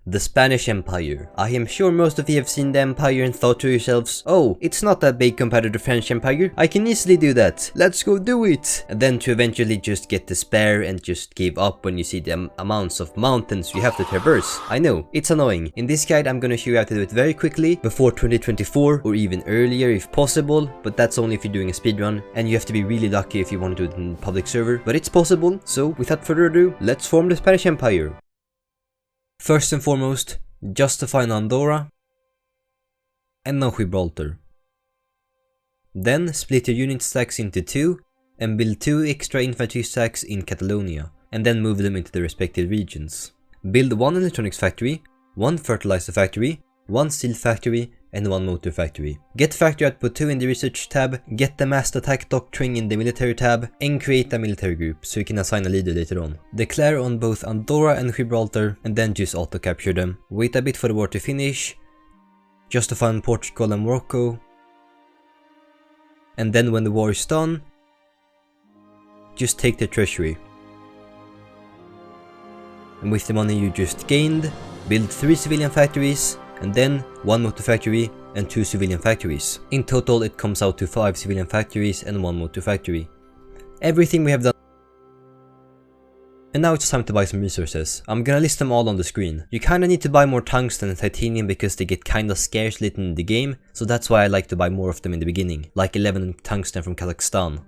The Spanish Empire. I am sure most of you have seen the Empire and thought to yourselves, oh, it's not that big compared to the French Empire, I can easily do that, let's go do it! And then to eventually just get despair and just give up when you see the amounts of mountains you have to traverse. I know, it's annoying. In this guide I'm gonna show you how to do it very quickly, before 2024 or even earlier if possible, but that's only if you're doing a speedrun, and you have to be really lucky if you want to do it in public server, but it's possible, so without further ado, let's form the Spanish Empire. First and foremost, justify Andorra and now Gibraltar. Then split your unit stacks into two and build 2 extra infantry stacks in Catalonia, and then move them into the respective regions. Build 1 electronics factory, 1 fertilizer factory, 1 steel factory, and 1 motor factory. Get factory output 2 in the research tab, get the mass attack doctrine in the military tab, and create a military group so you can assign a leader later on. Declare on both Andorra and Gibraltar, and then just auto capture them. Wait a bit for the war to finish, justify on Portugal and Morocco, and then when the war is done, just take the treasury. And with the money you just gained, build 3 civilian factories, and then 1 motor factory and 2 civilian factories. In total it comes out to 5 civilian factories and 1 motor factory. Everything we have done. And now it's time to buy some resources. I'm gonna list them all on the screen. You kinda need to buy more tungsten and titanium because they get kinda scarce later in the game, so that's why I like to buy more of them in the beginning, like 11 tungsten from Kazakhstan.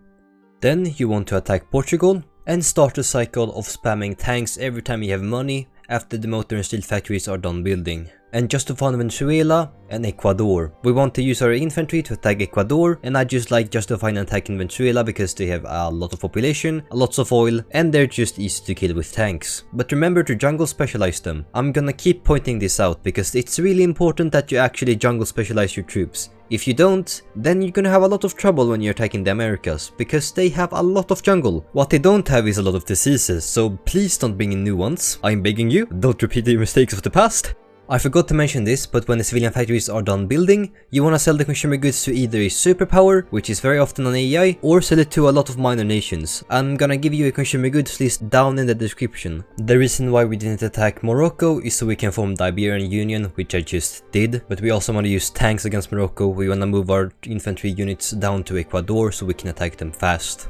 Then you want to attack Portugal and start a cycle of spamming tanks every time you have money after the motor and steel factories are done building. And justify Venezuela and Ecuador. We want to use our infantry to attack Ecuador, and I just like justifying attacking Venezuela because they have a lot of population, lots of oil, and they're just easy to kill with tanks. But remember to jungle specialize them. I'm gonna keep pointing this out because it's really important that you actually jungle specialize your troops. If you don't, then you're gonna have a lot of trouble when you're attacking the Americas, because they have a lot of jungle. What they don't have is a lot of diseases, so please don't bring in new ones. I'm begging you, don't repeat the mistakes of the past. I forgot to mention this, but when the civilian factories are done building, you wanna sell the consumer goods to either a superpower, which is very often an AI, or sell it to a lot of minor nations. I'm gonna give you a consumer goods list down in the description. The reason why we didn't attack Morocco is so we can form the Iberian Union, which I just did, but we also wanna use tanks against Morocco. We wanna move our infantry units down to Ecuador so we can attack them fast.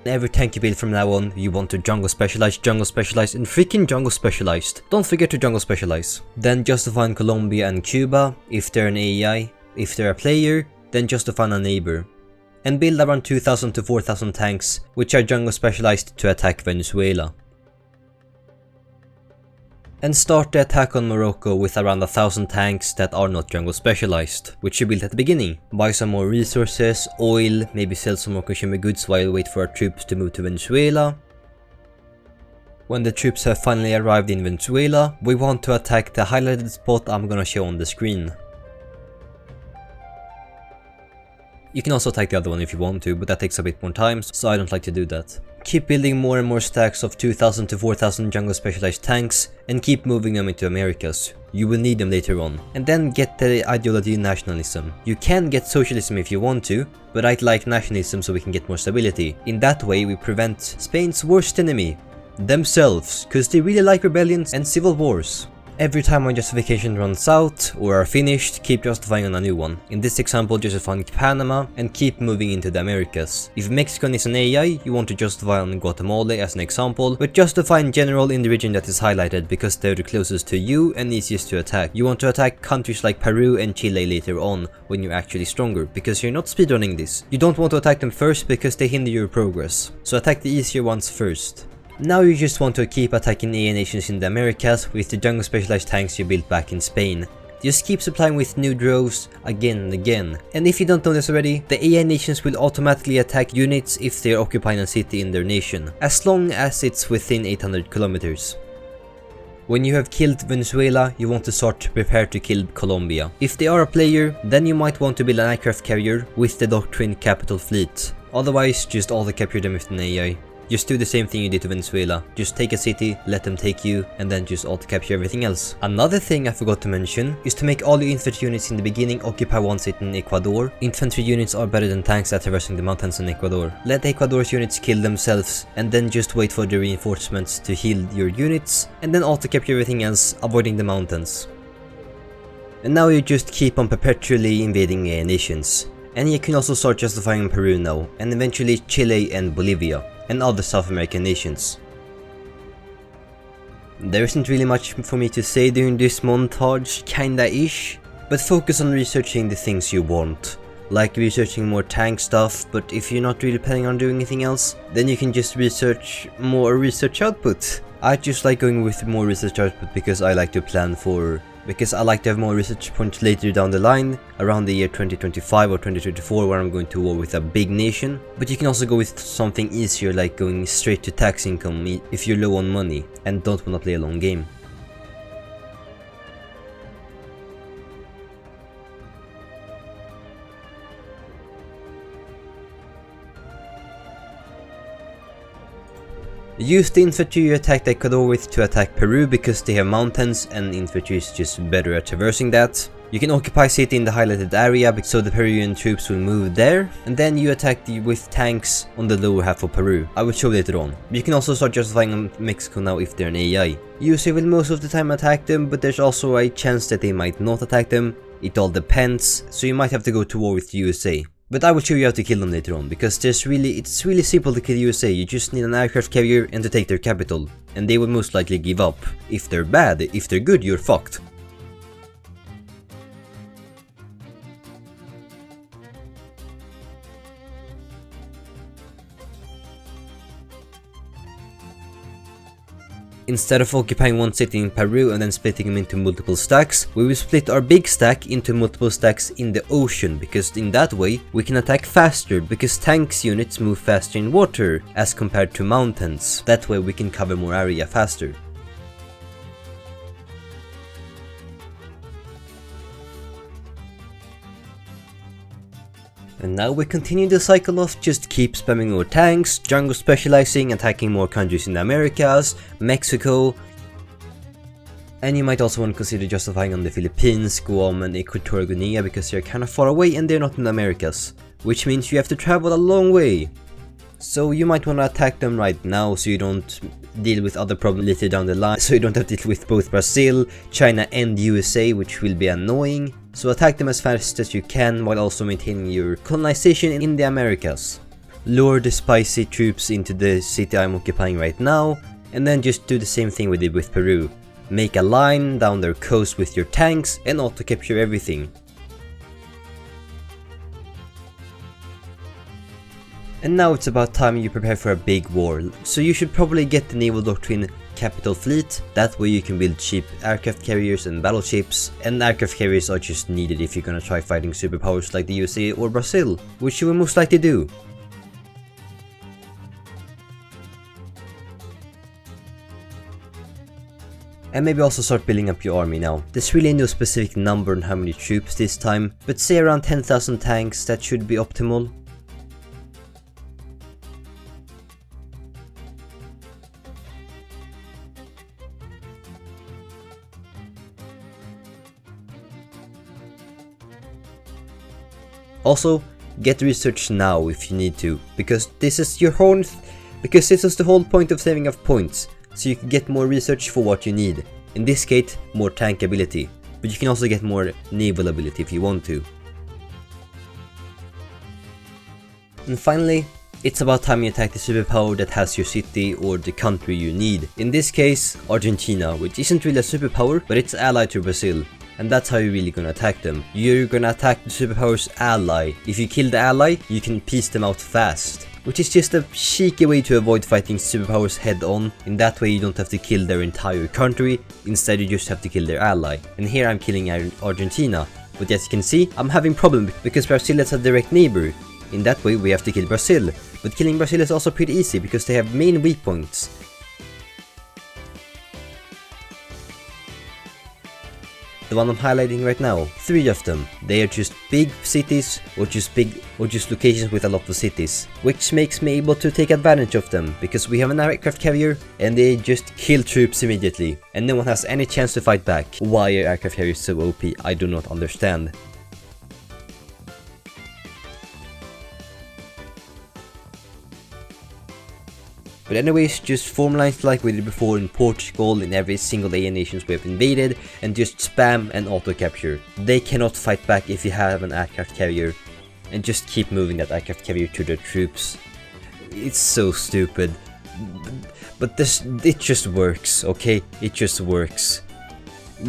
Every tank you build from now on, you want to jungle specialize, and freaking jungle specialized. Don't forget to jungle specialize. Then justify Colombia and Cuba, if they're an AI. If they're a player, then justify a neighbor. And build around 2000 to 4000 tanks, which are jungle specialized to attack Venezuela. And start the attack on Morocco with around 1000 tanks that are not jungle specialized, which you built at the beginning. Buy some more resources, oil, maybe sell some more consumer goods while we wait for our troops to move to Venezuela. When the troops have finally arrived in Venezuela, we want to attack the highlighted spot I'm gonna show on the screen. You can also attack the other one if you want to, but that takes a bit more time, so I don't like to do that. Keep building more and more stacks of 2000 to 4000 jungle specialized tanks and keep moving them into Americas. You will need them later on. And then get the ideology nationalism. You can get socialism if you want to, but I'd like nationalism so we can get more stability. In that way we prevent Spain's worst enemy, themselves, cause they really like rebellions and civil wars. Every time one justification runs out or are finished, keep justifying on a new one. In this example, justifying Panama and keep moving into the Americas. If Mexico is an AI, you want to justify on Guatemala as an example, but justify in general in the region that is highlighted because they're the closest to you and easiest to attack. You want to attack countries like Peru and Chile later on when you're actually stronger, because you're not speedrunning this. You don't want to attack them first because they hinder your progress, so attack the easier ones first. Now you just want to keep attacking AI nations in the Americas with the jungle specialized tanks you built back in Spain. Just keep supplying with new droves again and again. And if you don't know this already, the AI nations will automatically attack units if they are occupying a city in their nation, as long as it's within 800 kilometers. When you have killed Venezuela, you want to start to prepare to kill Colombia. If they are a player, then you might want to build an aircraft carrier with the doctrine Capital Fleet. Otherwise, just auto capture them with an AI. Just do the same thing you did to Venezuela. Just take a city, let them take you, and then just auto-capture everything else. Another thing I forgot to mention is to make all your infantry units in the beginning occupy one city in Ecuador. Infantry units are better than tanks at traversing the mountains in Ecuador. Let Ecuador's units kill themselves, and then just wait for the reinforcements to heal your units, and then auto-capture everything else, avoiding the mountains. And now you just keep on perpetually invading nations. And you can also start justifying Peru now, and eventually Chile and Bolivia, and other South American nations. There isn't really much for me to say during this montage, kinda-ish, but focus on researching the things you want. Like researching more tank stuff, but if you're not really planning on doing anything else, then you can just research more research output. I just like going with more research output because I like to plan for... because I like to have more research points later down the line, around the year 2025 or 2024 where I'm going to war with a big nation. But you can also go with something easier like going straight to tax income if you're low on money and don't want to play a long game. Use the infantry you attacked Ecuador with to attack Peru because they have mountains and infantry is just better at traversing that. You can occupy city in the highlighted area so the Peruvian troops will move there, and then you attack with tanks on the lower half of Peru. I will show later on. You can also start justifying on Mexico now if they're an AI. USA will most of the time attack them, but there's also a chance that they might not attack them. It all depends, so you might have to go to war with the USA. But I will show you how to kill them later on, because it's really simple to kill USA. You just need an aircraft carrier and to take their capital, and they will most likely give up. If they're bad, if they're good, you're fucked. Instead of occupying one city in Peru and then splitting them into multiple stacks, we will split our big stack into multiple stacks in the ocean, because in that way we can attack faster, because tanks units move faster in water as compared to mountains. That way we can cover more area faster. And now we continue the cycle of just keep spamming more tanks, jungle specializing, attacking more countries in the Americas, Mexico. And you might also want to consider justifying on the Philippines, Guam and Equatorial Guinea because they're kind of far away and they're not in the Americas. Which means you have to travel a long way. So you might want to attack them right now so you don't deal with other problems later down the line. So you don't have to deal with both Brazil, China and USA, which will be annoying. So attack them as fast as you can while also maintaining your colonization in the Americas. Lure the spicy troops into the city I'm occupying right now, and then just do the same thing we did with Peru. Make a line down their coast with your tanks and auto capture everything. And now it's about time you prepare for a big war, so you should probably get the naval doctrine Capital Fleet. That way you can build cheap aircraft carriers and battleships, and aircraft carriers are just needed if you're gonna try fighting superpowers like the USA or Brazil, which you will most likely do. And maybe also start building up your army now. There's really no specific number on how many troops this time, but say around 10,000 tanks, that should be optimal. Also, get research now if you need to, because this is the whole point of saving up points, so you can get more research for what you need. In this case, more tank ability, but you can also get more naval ability if you want to. And finally, it's about time you attack the superpower that has your city or the country you need. In this case, Argentina, which isn't really a superpower, but it's allied to Brazil. And that's how you're really gonna attack them. You're gonna attack the superpower's ally. If you kill the ally, you can piece them out fast. Which is just a cheeky way to avoid fighting superpowers head on. In that way you don't have to kill their entire country, instead you just have to kill their ally. And here I'm killing Argentina. But as you can see, I'm having problems because Brazil is a direct neighbor. In that way we have to kill Brazil. But killing Brazil is also pretty easy because they have main weak points. the one I'm highlighting right now, 3 of them. They are just big cities or just locations with a lot of cities, which makes me able to take advantage of them, because we have an aircraft carrier and they just kill troops immediately and no one has any chance to fight back. Why are aircraft carriers so OP? I do not understand. But anyways, just formalize like we did before in Portugal, in every single alien nations we have invaded, and just spam and auto capture. They cannot fight back if you have an aircraft carrier, and just keep moving that aircraft carrier to their troops. It's so stupid, but it just works, okay? It just works.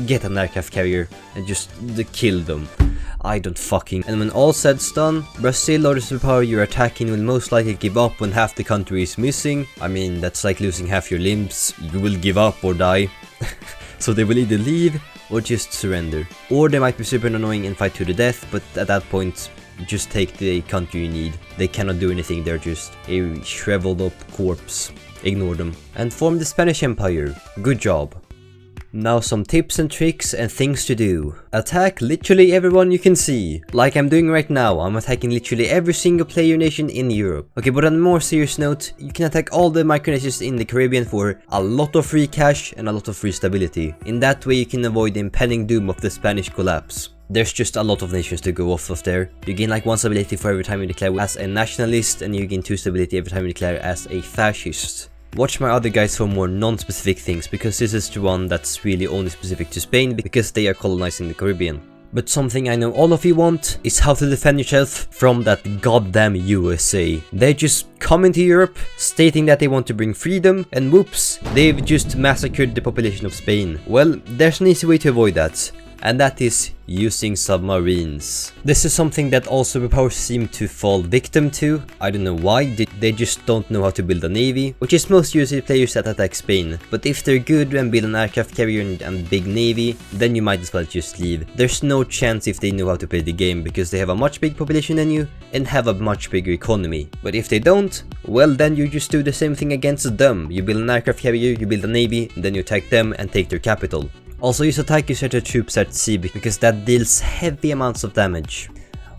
Get an aircraft carrier and just kill them. I don't fucking... And when all said's done, Brazil or the superpower you're attacking will most likely give up when half the country is missing. I mean, that's like losing half your limbs. You will give up or die. So they will either leave or just surrender. Or they might be super annoying and fight to the death, but at that point, just take the country you need. They cannot do anything, they're just a shriveled up corpse. Ignore them. And form the Spanish Empire. Good job. Now some tips and tricks and things to do. Attack literally everyone you can see. Like I'm doing right now, I'm attacking literally every single player nation in Europe. Okay, but on a more serious note, you can attack all the micronations in the Caribbean for a lot of free cash and a lot of free stability. In that way you can avoid the impending doom of the Spanish collapse. There's just a lot of nations to go off of there. You gain like 1 stability for every time you declare as a nationalist, and you gain 2 stability every time you declare as a fascist. Watch my other guides for more non-specific things, because this is the one that's really only specific to Spain because they are colonizing the Caribbean. But something I know all of you want is how to defend yourself from that goddamn USA. They just come into Europe stating that they want to bring freedom, and whoops, they've just massacred the population of Spain. Well, there's an easy way to avoid that, and that is using submarines. This is something that all superpowers seem to fall victim to. I don't know why, they just don't know how to build a navy, which is most USA players that attack Spain. But if they're good and build an aircraft carrier and big navy, then you might as well just leave. There's no chance if they know how to play the game, because they have a much bigger population than you and have a much bigger economy. But if they don't, well then you just do the same thing against them. You build an aircraft carrier, you build a navy, and then you attack them and take their capital. Also use attack your set of troops at sea, because that deals heavy amounts of damage.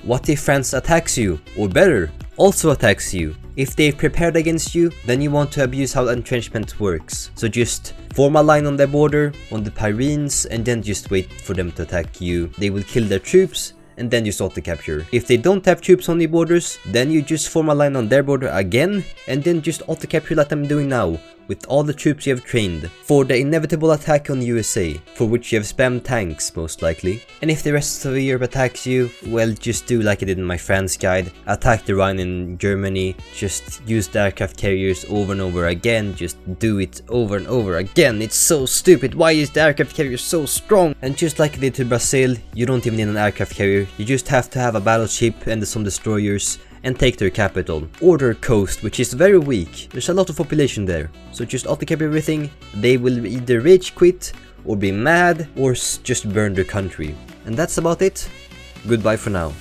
What if France attacks you, or better, also attacks you? If they've prepared against you, then you want to abuse how entrenchment works. So just form a line on their border, on the Pyrenees, and then just wait for them to attack you. They will kill their troops, and then you auto capture. If they don't have troops on the borders, then you just form a line on their border again, and then just auto capture like I'm doing now, with all the troops you have trained, for the inevitable attack on USA, for which you have spammed tanks most likely. And if the rest of Europe attacks you, well, just do like I did in my France guide, attack the Rhine in Germany, just use the aircraft carriers over and over again, just do it over and over again. It's so stupid, why is the aircraft carrier so strong? And just like I did to Brazil, you don't even need an aircraft carrier, you just have to have a battleship and some destroyers, and take their capital, or their coast, which is very weak. There's a lot of population there, so just auto-cap everything. They will either rage quit, or be mad, or just burn their country. And that's about it. Goodbye for now.